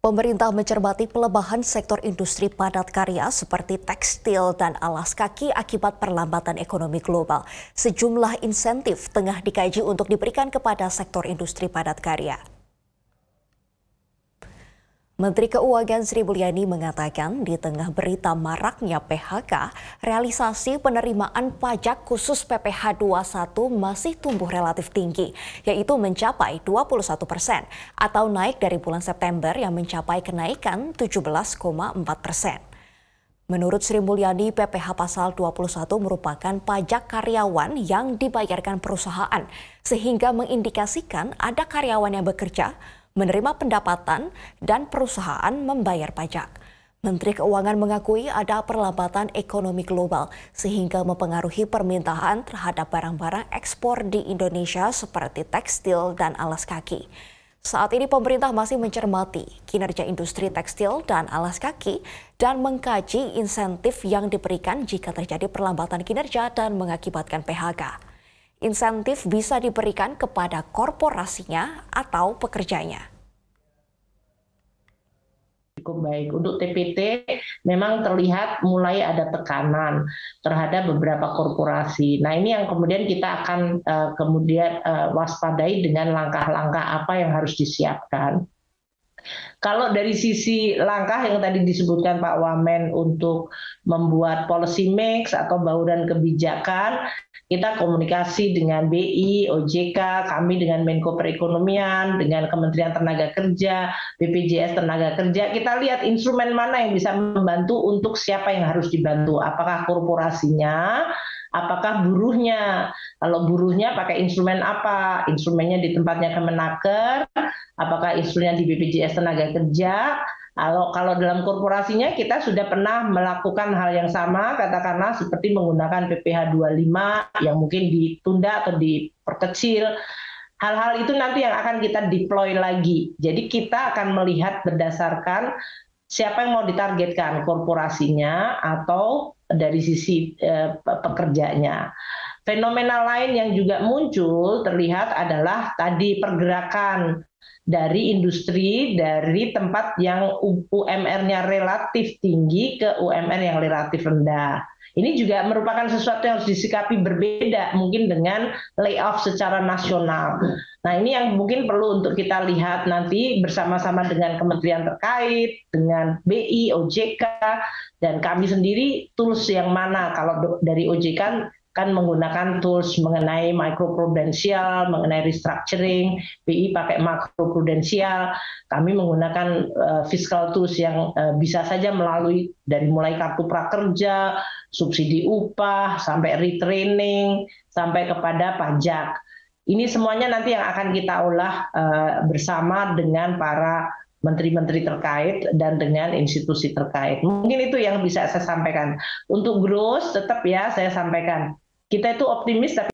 Pemerintah mencermati pelemahan sektor industri padat karya seperti tekstil dan alas kaki akibat perlambatan ekonomi global. Sejumlah insentif tengah dikaji untuk diberikan kepada sektor industri padat karya. Menteri Keuangan Sri Mulyani mengatakan di tengah berita maraknya PHK, realisasi penerimaan pajak khusus PPh 21 masih tumbuh relatif tinggi, yaitu mencapai 21% atau naik dari bulan September yang mencapai kenaikan 17,4%. Menurut Sri Mulyani, PPh pasal 21 merupakan pajak karyawan yang dibayarkan perusahaan, sehingga mengindikasikan ada karyawan yang bekerja, menerima pendapatan, dan perusahaan membayar pajak. Menteri Keuangan mengakui ada perlambatan ekonomi global sehingga mempengaruhi permintaan terhadap barang-barang ekspor di Indonesia seperti tekstil dan alas kaki. Saat ini pemerintah masih mencermati kinerja industri tekstil dan alas kaki dan mengkaji insentif yang diberikan jika terjadi perlambatan kinerja dan mengakibatkan PHK. Insentif bisa diberikan kepada korporasinya atau pekerjanya. Cukup baik. Untuk TPT memang terlihat mulai ada tekanan terhadap beberapa korporasi. Nah, ini yang kemudian kita akan waspadai dengan langkah-langkah apa yang harus disiapkan. Kalau dari sisi langkah yang tadi disebutkan Pak Wamen untuk membuat policy mix atau bauran kebijakan, kita komunikasi dengan BI, OJK, kami dengan Menko Perekonomian, dengan Kementerian Tenaga Kerja, BPJS Tenaga Kerja, kita lihat instrumen mana yang bisa membantu untuk siapa yang harus dibantu, apakah korporasinya, apakah buruhnya. Kalau buruhnya pakai instrumen apa? Instrumennya di tempatnya Kemenaker, apakah instrumennya di BPJS Tenaga Kerja. Kalau dalam korporasinya kita sudah pernah melakukan hal yang sama, katakanlah seperti menggunakan PPh 25 yang mungkin ditunda atau diperkecil. Hal-hal itu nanti yang akan kita deploy lagi. Jadi kita akan melihat berdasarkan siapa yang mau ditargetkan, korporasinya atau dari sisi pekerjanya. Fenomena lain yang juga muncul terlihat adalah tadi pergerakan dari industri dari tempat yang UMR-nya relatif tinggi ke UMR yang relatif rendah. Ini juga merupakan sesuatu yang harus disikapi berbeda mungkin dengan layoff secara nasional. Nah, ini yang mungkin perlu untuk kita lihat nanti bersama-sama dengan kementerian terkait, dengan BI, OJK, dan kami sendiri tools yang mana. Kalau dari OJK kan menggunakan tools mengenai microprudensial, mengenai restructuring, BI pakai makroprudensial, kami menggunakan fiscal tools yang bisa saja melalui dari mulai kartu prakerja, subsidi upah, sampai retraining, sampai kepada pajak. Ini semuanya nanti yang akan kita olah bersama dengan para menteri-menteri terkait dan dengan institusi terkait. Mungkin itu yang bisa saya sampaikan. Untuk growth tetap ya saya sampaikan. Kita itu optimis tapi